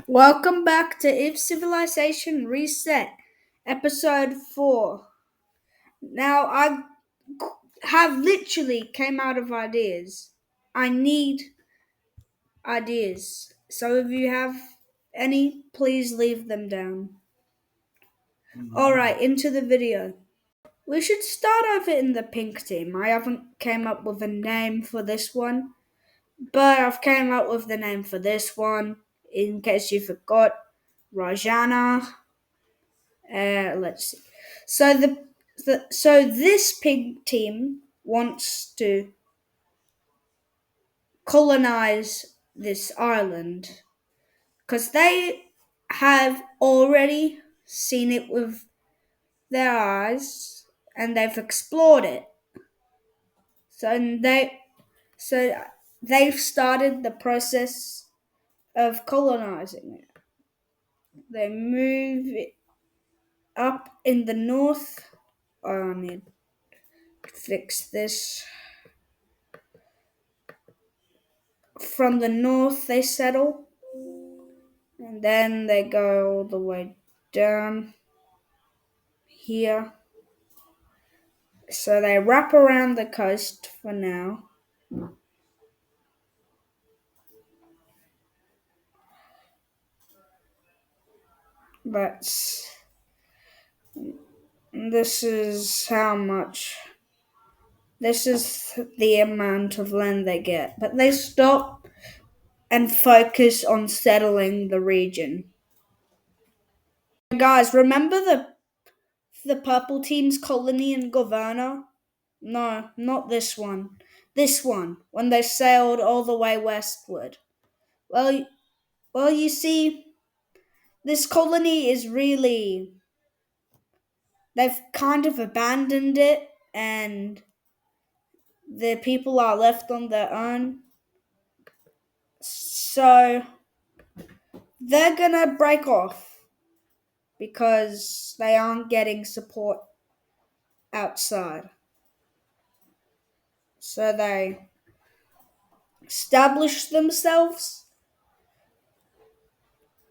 Welcome back to If Civilization Reset, episode 4. Now, I have literally came out of ideas. I need ideas. So if you have any, please leave them down. Alright, into the video. We should start over in the pink team. I haven't came up with a name for this one, but I've came up with the name for this one. In case you forgot, Rajana. Let's see. So so this pig team wants to colonize this island because they have already seen it with their eyes and they've explored it. So so they've started the process of colonizing it. They move it up in the north. Oh, I need to fix this. From the north they settle, and then they go all the way down here. So they wrap around the coast for now. That's this is how much. This is the amount of land they get, but they stop and focus on settling the region. Guys, remember the purple team's colony and governor? No, not this one. This one, when they sailed all the way westward. Well, you see, this colony is really. They've kind of abandoned it, and the people are left on their own. So, they're gonna break off because they aren't getting support outside. So, they establish themselves.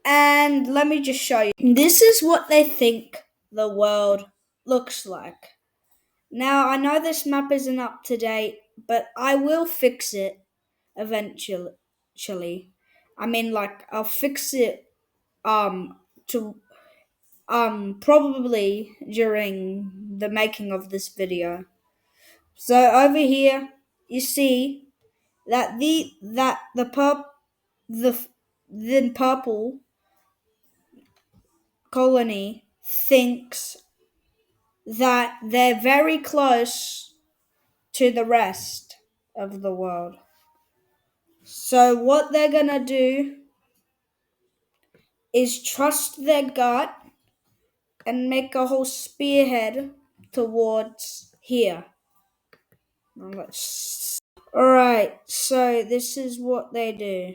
And let me just show you. This is what they think the world looks like. Now, I know this map isn't up to date, but I will fix it eventually. I mean, like, I'll fix it to probably during the making of this video. So over here, you see that the purple colony thinks that they're very close to the rest of the world. So, what they're gonna do is trust their gut and make a whole spearhead towards here. Alright, so this is what they do.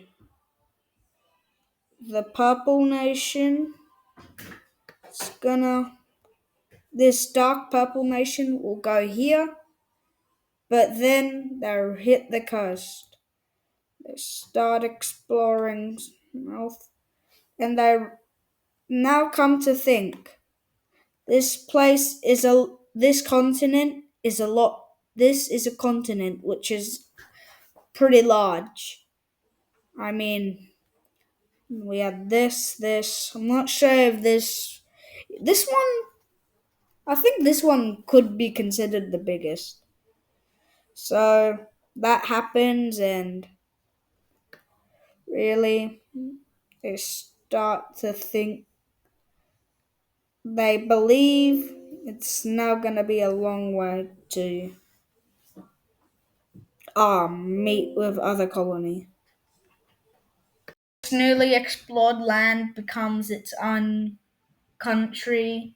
The purple nation is gonna. This dark purple nation will go here, but then they'll hit the coast. They start exploring north, and they now come to think this continent is a lot. This is a continent which is pretty large. I mean, we have this. I'm not sure if this one. I think this one could be considered the biggest. So that happens, and really, they start to think. They believe it's now gonna be a long way to meet with other colony. This newly explored land becomes its own country.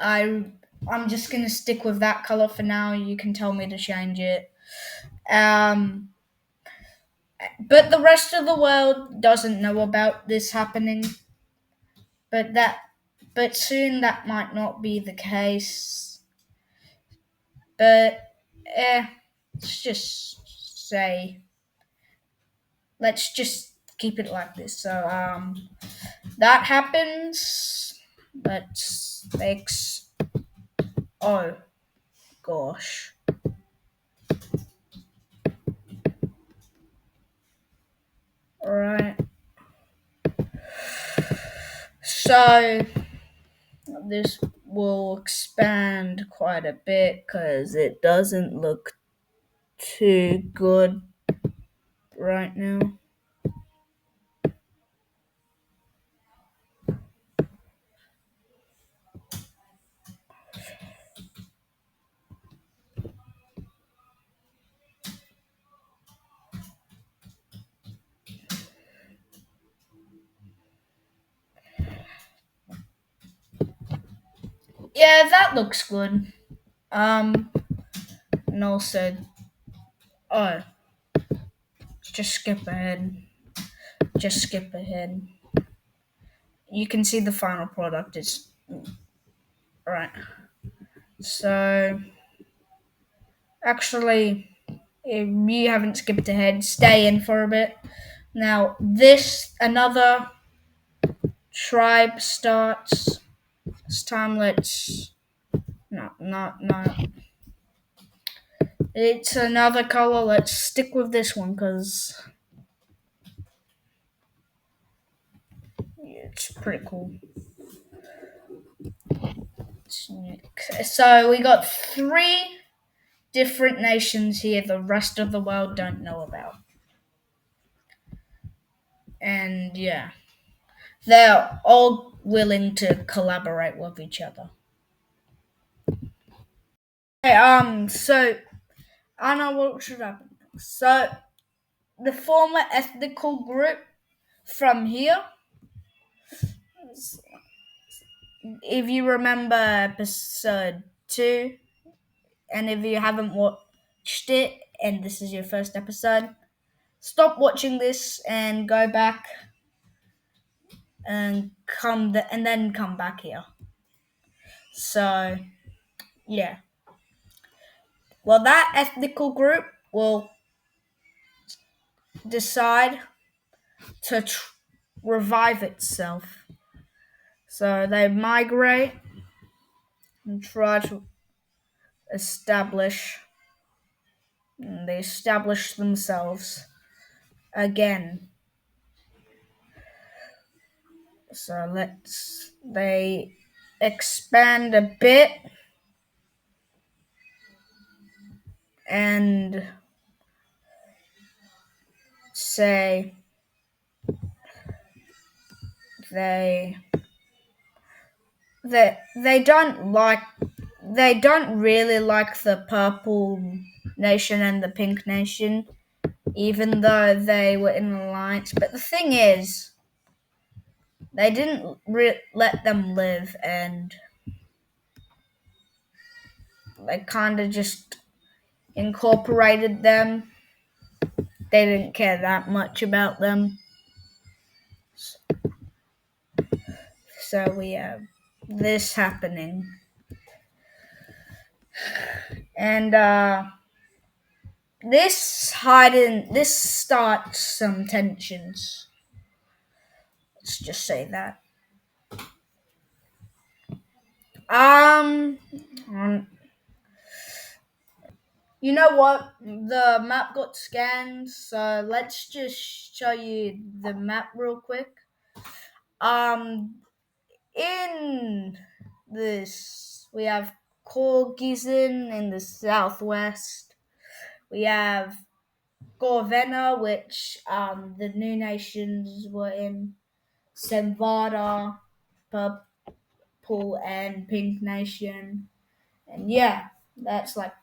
I'm just gonna stick with that color for now. You can tell me to change it. But the rest of the world doesn't know about this happening. But soon that might not be the case. But let's just say, let's just keep it like this. So that happens. Let's fix. Oh gosh. Alright. So this will expand quite a bit because it doesn't look too good right now. Yeah, that looks good. And also, oh, just skip ahead. Just skip ahead. You can see the final product is right. So, actually, if you haven't skipped ahead, stay in for a bit. Now, another tribe starts. This time, let's. No. It's another color. Let's stick with this one because it's pretty cool. So we got 3 different nations here the rest of the world don't know about. And yeah, they're all willing to collaborate with each other. Okay, so I know what should happen. So the former ethnical group from here, if you remember episode 2, and if you haven't watched it and this is your first episode, stop watching this and go back and then come back here. So yeah. Well, that ethnical group will decide to revive itself. So they migrate and try to establish. They establish themselves again. So they expand a bit and say they don't really like the purple nation and the pink nation, even though they were in an alliance. But the thing is, they didn't let them live, and they kind of just incorporated them. They didn't care that much about them. So we have this happening. And this starts some tensions. Let's just say that. You know what? The map got scanned, so let's just show you the map real quick. In this, we have Korgisen in the southwest. We have Gorvena, which the new nations were in. Semvada, Purple and Pink Nation. And yeah, that's like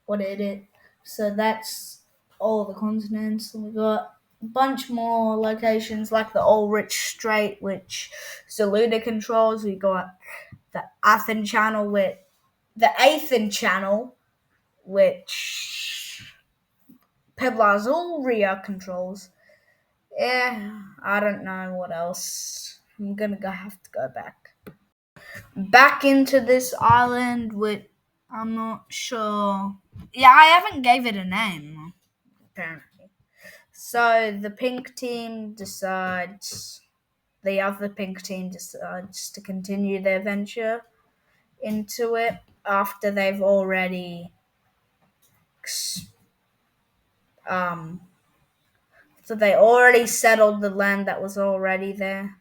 what it is. So that's all the continents. And we got a bunch more locations like the Ulrich Strait, which Saluda controls. We got the Athen Channel with the Athen Channel, which Peblazuria controls. Yeah, I don't know what else. I'm gonna have to go back into this island with I'm not sure. Yeah, I haven't gave it a name apparently. So the other pink team decides to continue their venture into it after they've already um so they already settled the land that was already there,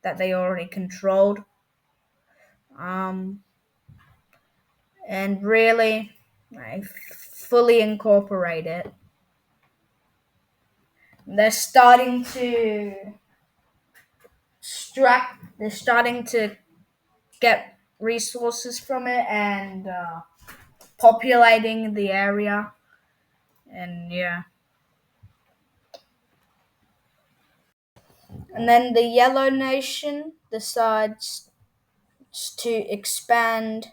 that they already controlled. And really, I fully incorporate it. They're starting to they're starting to get resources from it and populating the area. And yeah. And then the Yellow Nation decides to expand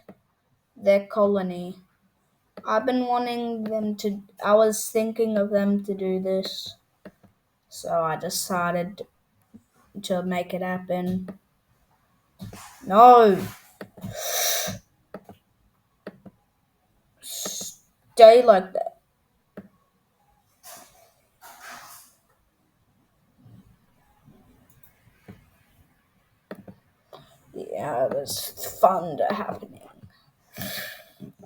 their colony. I was thinking of them to do this, so I decided to make it happen. No! Stay like that. Yeah, it was fun happening.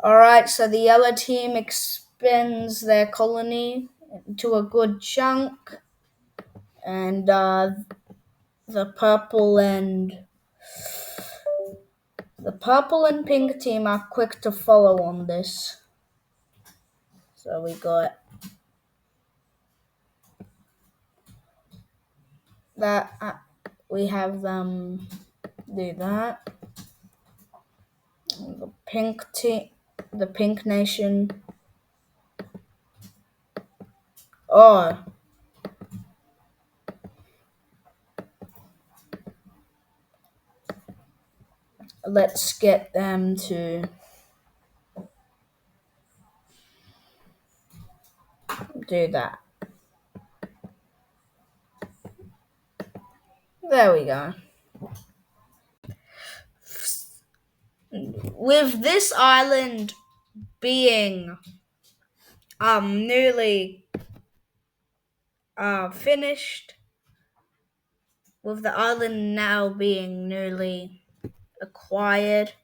Alright, so the yellow team expands their colony into a good chunk, and the purple and pink team are quick to follow on this. So we got that. We have them do that. The pink team, the Pink Nation. Oh, let's get them to do that. There we go. With this island being newly finished, with the island now being newly acquired,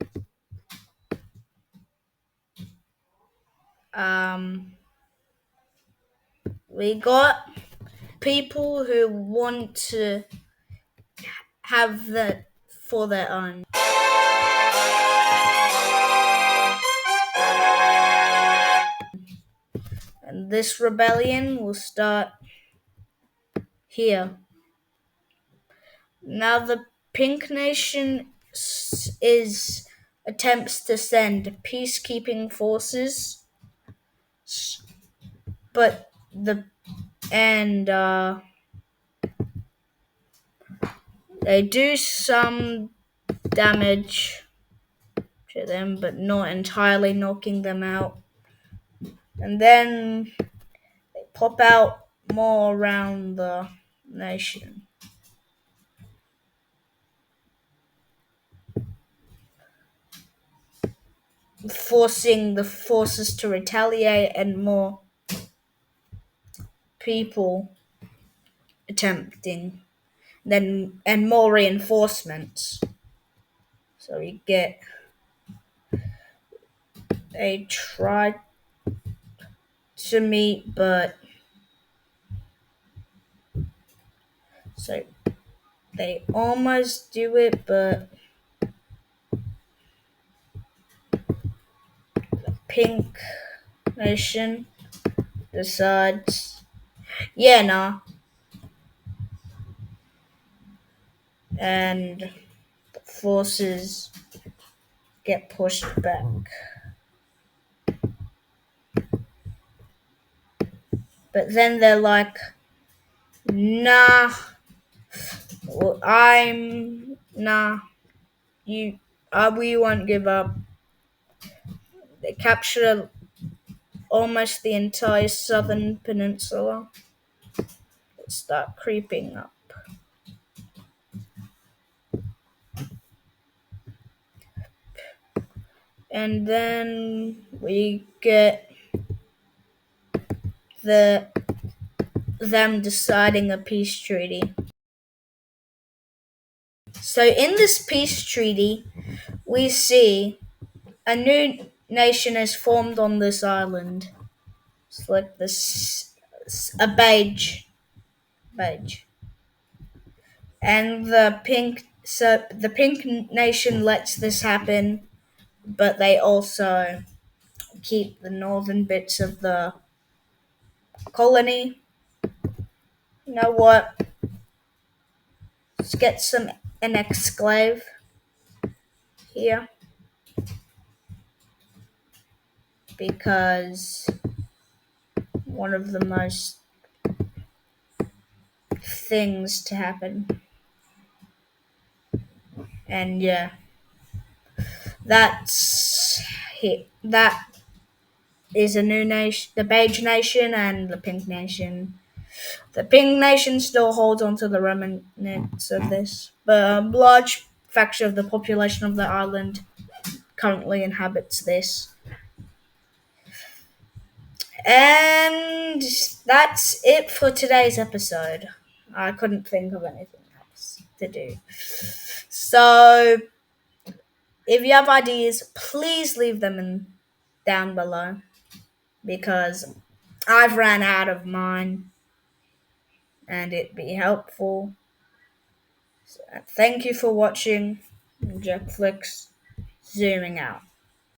we got people who want to have that for their own. And this rebellion will start here. Now the Pink Nation attempts to send peacekeeping forces, but they do some damage to them, but not entirely knocking them out. And then they pop out more around the nation, forcing the forces to retaliate, and more people attempting, and more reinforcements. So we get they try to meet, but so they almost do it, but the Pink Nation decides, yeah, nah. And the forces get pushed back. But then they're like, nah, we won't give up. They capture almost the entire southern peninsula. They start creeping up. And then we get the them deciding a peace treaty. So in this peace treaty, we see a new nation is formed on this island. It's like this, a beige, and the pink. So the pink nation lets this happen, but they also keep the northern bits of the colony. You know what? Let's get an exclave here because one of the most things to happen. And yeah, that is a new nation, the beige nation and the pink nation. The pink nation still holds on to the remnants of this, but a large fraction of the population of the island currently inhabits this. And that's it for today's episode. I couldn't think of anything else to do. So, if you have ideas, please leave them down below because I've ran out of mine and it'd be helpful. So, thank you for watching. Jackflix zooming out.